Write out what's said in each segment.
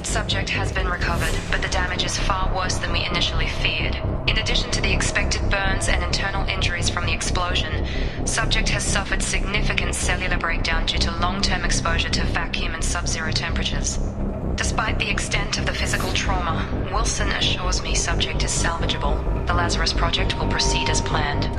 Subject has been recovered, but the damage is far worse than we initially feared. In addition to the expected burns and internal injuries from the explosion, subject has suffered significant cellular breakdown due to long-term exposure to vacuum and sub-zero temperatures. Despite the extent of the physical trauma, Wilson assures me subject is salvageable. The Lazarus project will proceed as planned.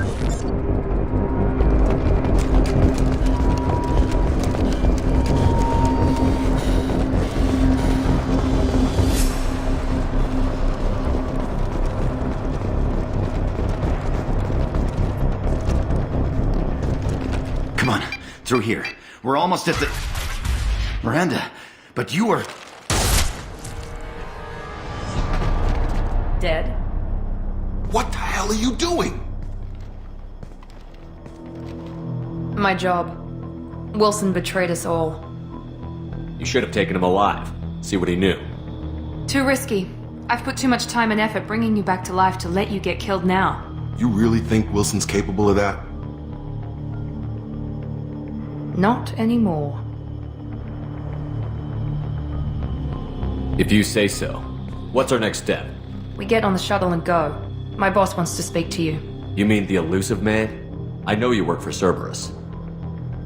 Through here. We're almost at the... Miranda, but you are... Dead? What the hell are you doing? My job. Wilson betrayed us all. You should have taken him alive. See what he knew. Too risky. I've put too much time and effort bringing you back to life to let you get killed now. You really think Wilson's capable of that? Not anymore. If you say so. What's our next step? We get on the shuttle and go. My boss wants to speak to you. You mean the elusive man? I know you work for Cerberus.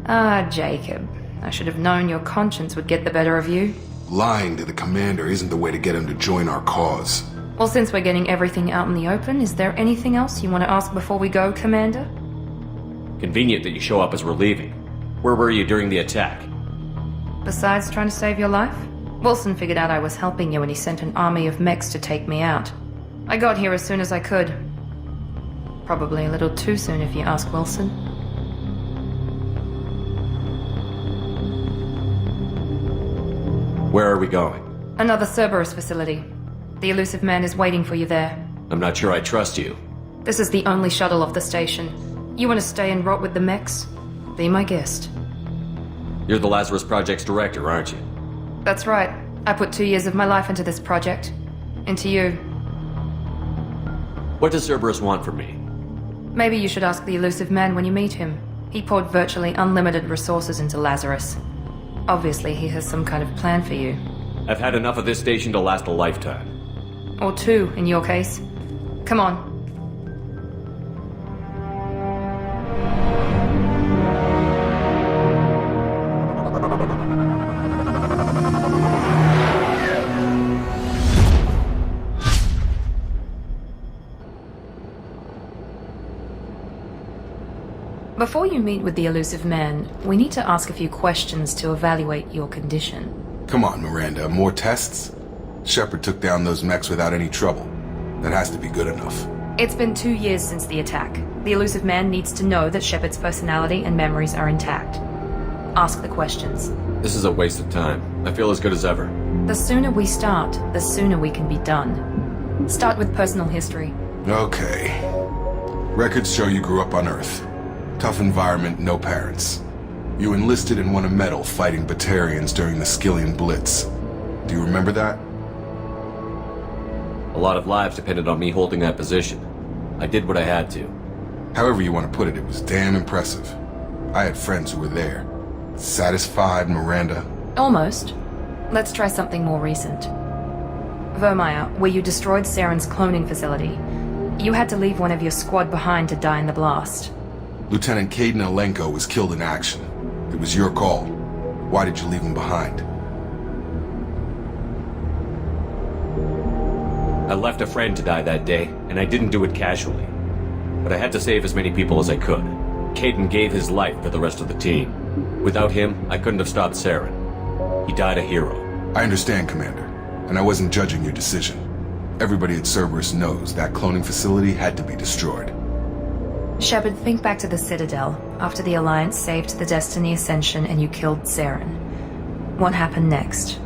Ah, Jacob. I should have known your conscience would get the better of you. Lying to the commander isn't the way to get him to join our cause. Well, since we're getting everything out in the open, is there anything else you want to ask before we go, Commander? Convenient that you show up as we're leaving. Where were you during the attack? Besides trying to save your life, Wilson figured out I was helping you when he sent an army of mechs to take me out. I got here as soon as I could. Probably a little too soon if you ask Wilson. Where are we going? Another Cerberus facility. The elusive man is waiting for you there. I'm not sure I trust you. This is the only shuttle off the station. You want to stay and rot with the mechs? Be my guest. You're the Lazarus Project's director, aren't you? That's right. I put 2 years of my life into this project. Into you. What does Cerberus want from me? Maybe you should ask the elusive man when you meet him. He poured virtually unlimited resources into Lazarus. Obviously, he has some kind of plan for you. I've had enough of this station to last a lifetime. Or 2, in your case. Come on. Before you meet with the elusive man, we need to ask a few questions to evaluate your condition. Come on, Miranda, more tests? Shepard took down those mechs without any trouble. That has to be good enough. It's been 2 years since the attack. The elusive man needs to know that Shepard's personality and memories are intact. Ask the questions. This is a waste of time. I feel as good as ever. The sooner we start, the sooner we can be done. Start with personal history. Okay. Records show you grew up on Earth. Tough environment, no parents. You enlisted and won a medal fighting Batarians during the Skillian Blitz. Do you remember that? A lot of lives depended on me holding that position. I did what I had to. However you want to put it, it was damn impressive. I had friends who were there. Satisfied, Miranda? Almost. Let's try something more recent. Vermeer, where you destroyed Saren's cloning facility. You had to leave one of your squad behind to die in the blast. Lieutenant Caden Alenko was killed in action. It was your call. Why did you leave him behind? I left a friend to die that day, and I didn't do it casually. But I had to save as many people as I could. Caden gave his life for the rest of the team. Without him, I couldn't have stopped Saren. He died a hero. I understand, Commander, and I wasn't judging your decision. Everybody at Cerberus knows that cloning facility had to be destroyed. Shepard, think back to the Citadel, after the Alliance saved the Destiny Ascension and you killed Saren. What happened next?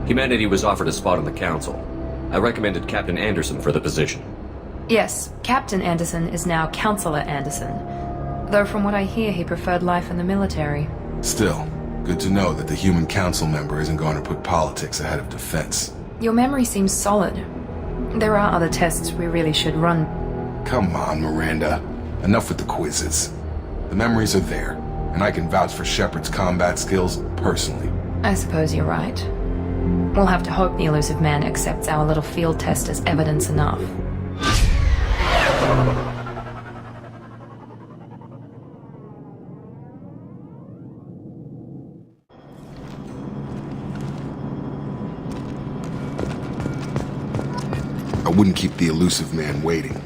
Humanity was offered a spot on the Council. I recommended Captain Anderson for the position. Yes, Captain Anderson is now Counselor Anderson. Though from what I hear, he preferred life in the military. Still, good to know that the human council member isn't going to put politics ahead of defense. Your memory seems solid. There are other tests we really should run. Come on, Miranda. Enough with the quizzes. The memories are there, and I can vouch for Shepard's combat skills personally. I suppose you're right. We'll have to hope the elusive man accepts our little field test as evidence enough. I wouldn't keep the elusive man waiting.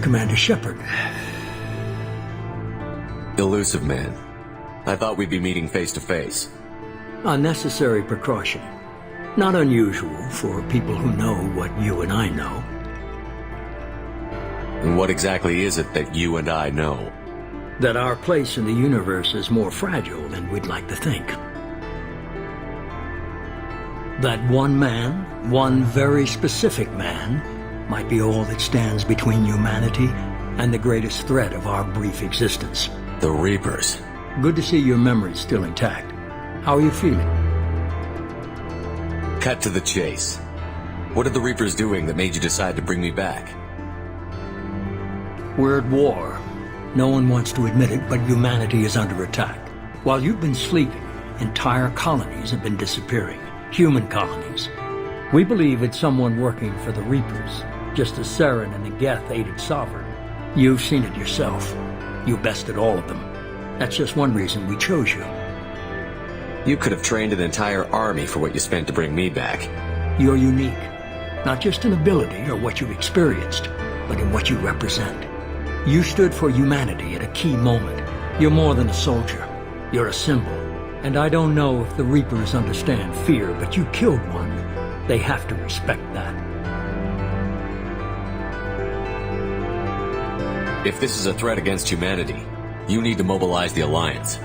Commander Shepard. Elusive man. I thought we'd be meeting face to face. A necessary precaution. Not unusual for people who know what you and I know. And what exactly is it that you and I know? That our place in the universe is more fragile than we'd like to think. That one man, one very specific man, might be all that stands between humanity and the greatest threat of our brief existence. The Reapers. Good to see your memory's still intact. How are you feeling? Cut to the chase. What are the Reapers doing that made you decide to bring me back? We're at war. No one wants to admit it, but humanity is under attack. While you've been sleeping, entire colonies have been disappearing. Human colonies. We believe it's someone working for the Reapers, just as Saren and the Geth aided Sovereign. You've seen it yourself. You bested all of them. That's just one reason we chose you. You could have trained an entire army for what you spent to bring me back. You're unique, not just in ability or what you've experienced, but in what you represent. You stood for humanity at a key moment. You're more than a soldier. You're a symbol. And I don't know if the Reapers understand fear, but you killed one. They have to respect that. If this is a threat against humanity, you need to mobilize the Alliance.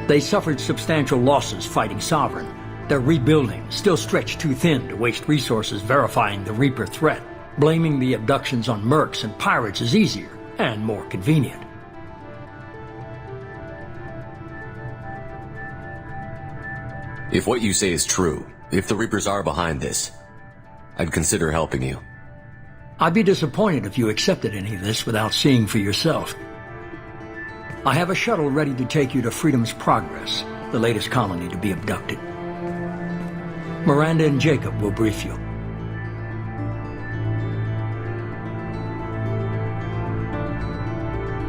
They suffered substantial losses fighting Sovereign. They're rebuilding, still stretched too thin to waste resources verifying the Reaper threat. Blaming the abductions on mercs and pirates is easier and more convenient. If what you say is true, if the Reapers are behind this, I'd consider helping you. I'd be disappointed if you accepted any of this without seeing for yourself. I have a shuttle ready to take you to Freedom's Progress, the latest colony to be abducted. Miranda and Jacob will brief you.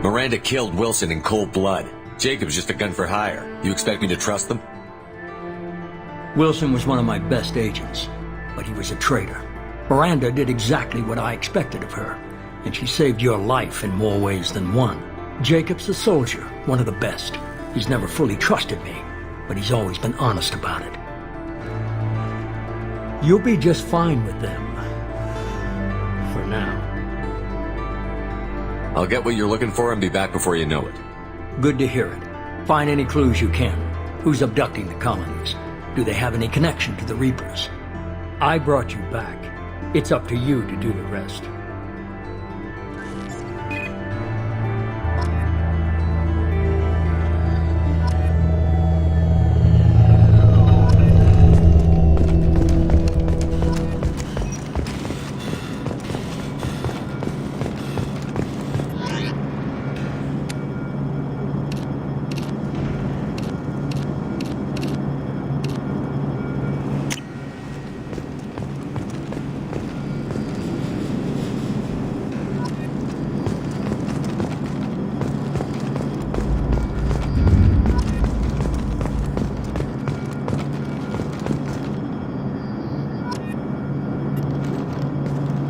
Miranda killed Wilson in cold blood. Jacob's just a gun for hire. You expect me to trust them? Wilson was one of my best agents, but he was a traitor. Miranda did exactly what I expected of her, and she saved your life in more ways than one. Jacob's a soldier, one of the best. He's never fully trusted me, but he's always been honest about it. You'll be just fine with them. For now. I'll get what you're looking for and be back before you know it. Good to hear it. Find any clues you can. Who's abducting the colonies? Do they have any connection to the Reapers? I brought you back. It's up to you to do the rest.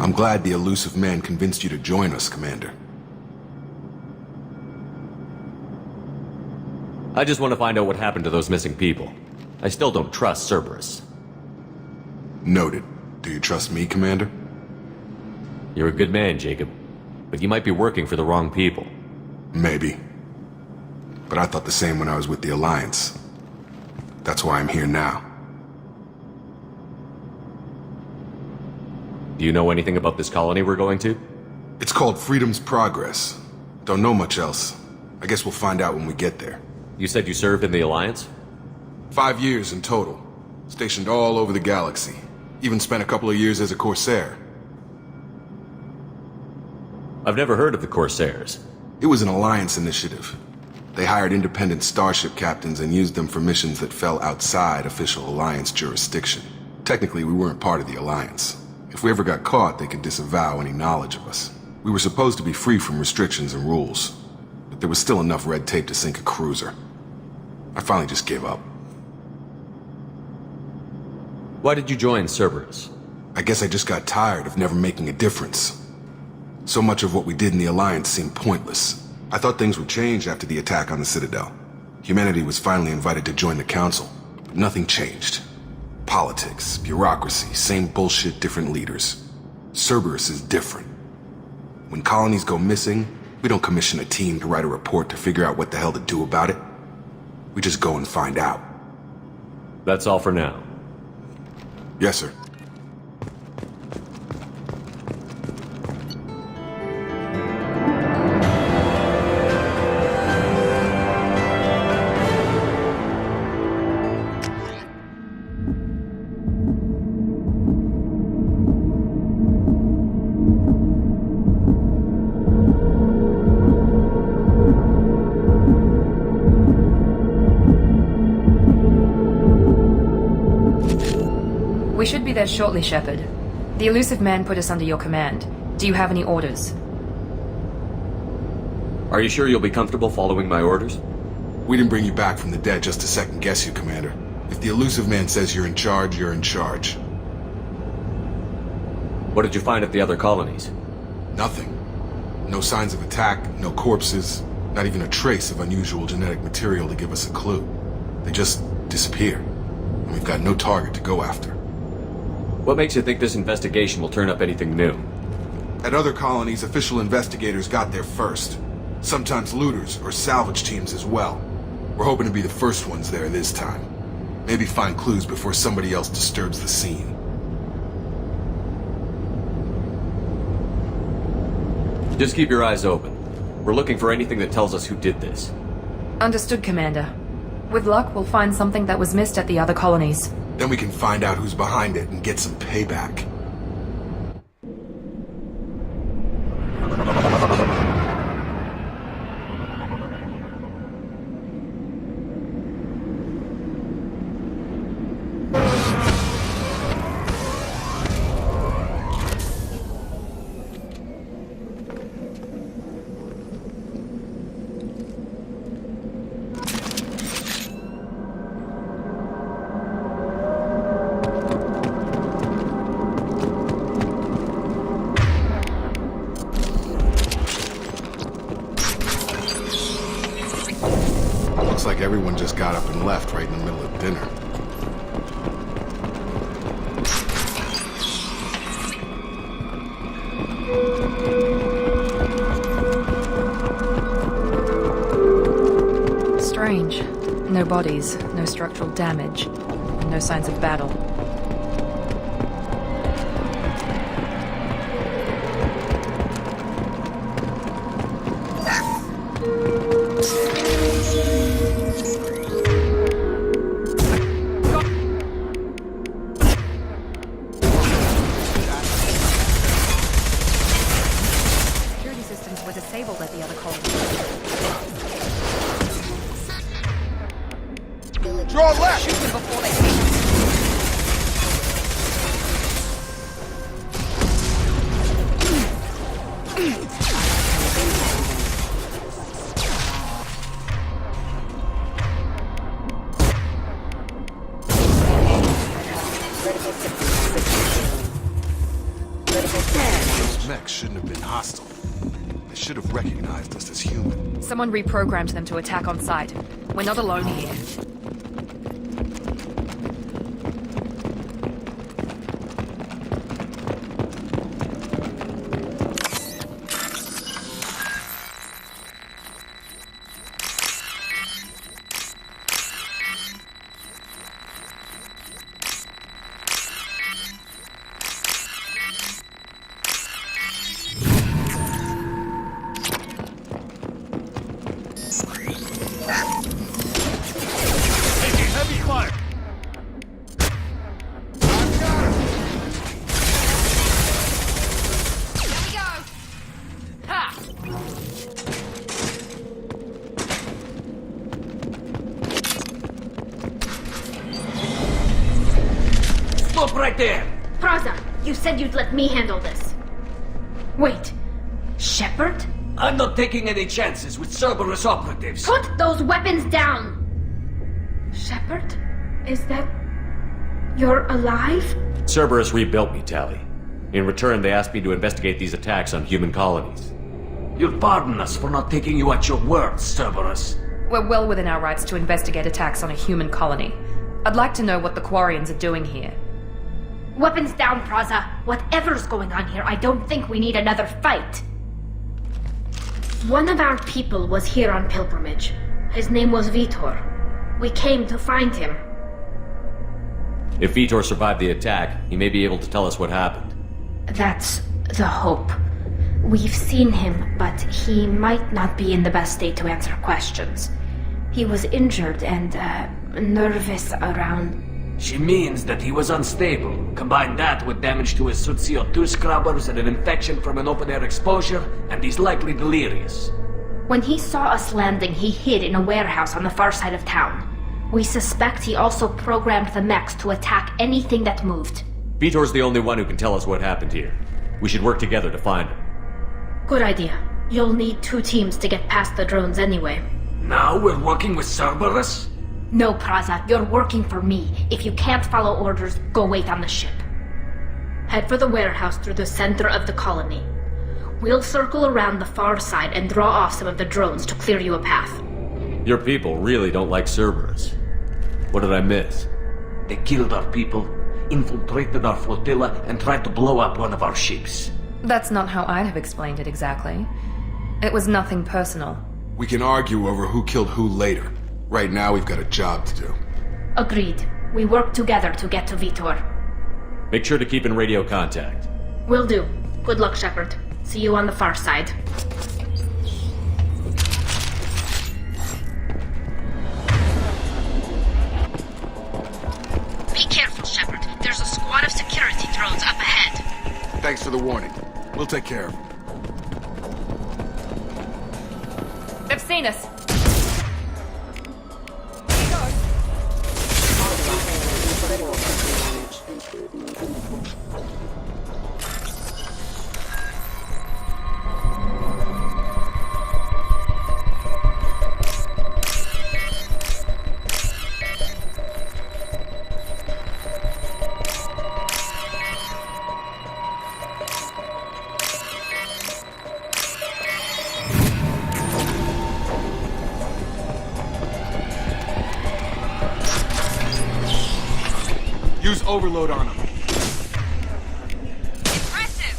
I'm glad the elusive man convinced you to join us, Commander. I just want to find out what happened to those missing people. I still don't trust Cerberus. Noted. Do you trust me, Commander? You're a good man, Jacob. But you might be working for the wrong people. Maybe. But I thought the same when I was with the Alliance. That's why I'm here now. Do you know anything about this colony we're going to? It's called Freedom's Progress. Don't know much else. I guess we'll find out when we get there. You said you served in the Alliance? 5 years in total. Stationed all over the galaxy. Even spent a couple of years as a Corsair. I've never heard of the Corsairs. It was an Alliance initiative. They hired independent starship captains and used them for missions that fell outside official Alliance jurisdiction. Technically, we weren't part of the Alliance. If we ever got caught, they could disavow any knowledge of us. We were supposed to be free from restrictions and rules, but there was still enough red tape to sink a cruiser. I finally just gave up. Why did you join Cerberus? I guess I just got tired of never making a difference. So much of what we did in the Alliance seemed pointless. I thought things would change after the attack on the Citadel. Humanity was finally invited to join the Council, but nothing changed. Politics, bureaucracy, same bullshit, different leaders. Cerberus is different. When colonies go missing, we don't commission a team to write a report to figure out what the hell to do about it. We just go and find out. That's all for now. Yes, sir. We should be there shortly, Shepard. The elusive man put us under your command. Do you have any orders? Are you sure you'll be comfortable following my orders? We didn't bring you back from the dead just to second guess you, Commander. If the elusive man says you're in charge, you're in charge. What did you find at the other colonies? Nothing. No signs of attack, no corpses, not even a trace of unusual genetic material to give us a clue. They just disappear, and we've got no target to go after. What makes you think this investigation will turn up anything new? At other colonies, official investigators got there first. Sometimes looters or salvage teams as well. We're hoping to be the first ones there this time. Maybe find clues before somebody else disturbs the scene. Just keep your eyes open. We're looking for anything that tells us who did this. Understood, Commander. With luck, we'll find something that was missed at the other colonies. Then we can find out who's behind it and get some payback. Looks like everyone just got up and left right in the middle of dinner. Strange. No bodies, no structural damage, and no signs of battle. Security systems were disabled at the other colony. Draw left! Shoot them before they hit. Those mechs shouldn't have been hostile. They should have recognized us as human. Someone reprogrammed them to attack on sight. We're not alone here. Stop right there! Praza, you said you'd let me handle this. Wait, Shepard? I'm not taking any chances with Cerberus operatives. Put those weapons down! Shepard? Is that... You're alive? Cerberus rebuilt me, Tally. In return, they asked me to investigate these attacks on human colonies. You'll pardon us for not taking you at your word, Cerberus. We're well within our rights to investigate attacks on a human colony. I'd like to know what the Quarians are doing here. Weapons down, Praza. Whatever's going on here, I don't think we need another fight. One of our people was here on pilgrimage. His name was Vitor. We came to find him. If Vitor survived the attack, he may be able to tell us what happened. That's the hope. We've seen him, but he might not be in the best state to answer questions. He was injured and, nervous around... She means that he was unstable. Combine that with damage to his suit CO2 scrubbers and an infection from an open-air exposure, and he's likely delirious. When he saw us landing, he hid in a warehouse on the far side of town. We suspect he also programmed the mechs to attack anything that moved. Vitor's the only one who can tell us what happened here. We should work together to find him. Good idea. You'll need 2 teams to get past the drones anyway. Now we're working with Cerberus? No, Praza, you're working for me. If you can't follow orders, go wait on the ship. Head for the warehouse through the center of the colony. We'll circle around the far side and draw off some of the drones to clear you a path. Your people really don't like Cerberus. What did I miss? They killed our people, infiltrated our flotilla, and tried to blow up one of our ships. That's not how I'd have explained it exactly. It was nothing personal. We can argue over who killed who later. Right now, we've got a job to do. Agreed. We work together to get to Vitor. Make sure to keep in radio contact. Will do. Good luck, Shepard. See you on the far side. Be careful, Shepard. There's a squad of security drones up ahead. Thanks for the warning. We'll take care of them. They've seen us. Use overload on them. Impressive!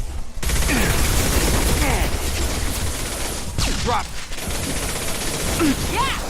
Drop. Yeah!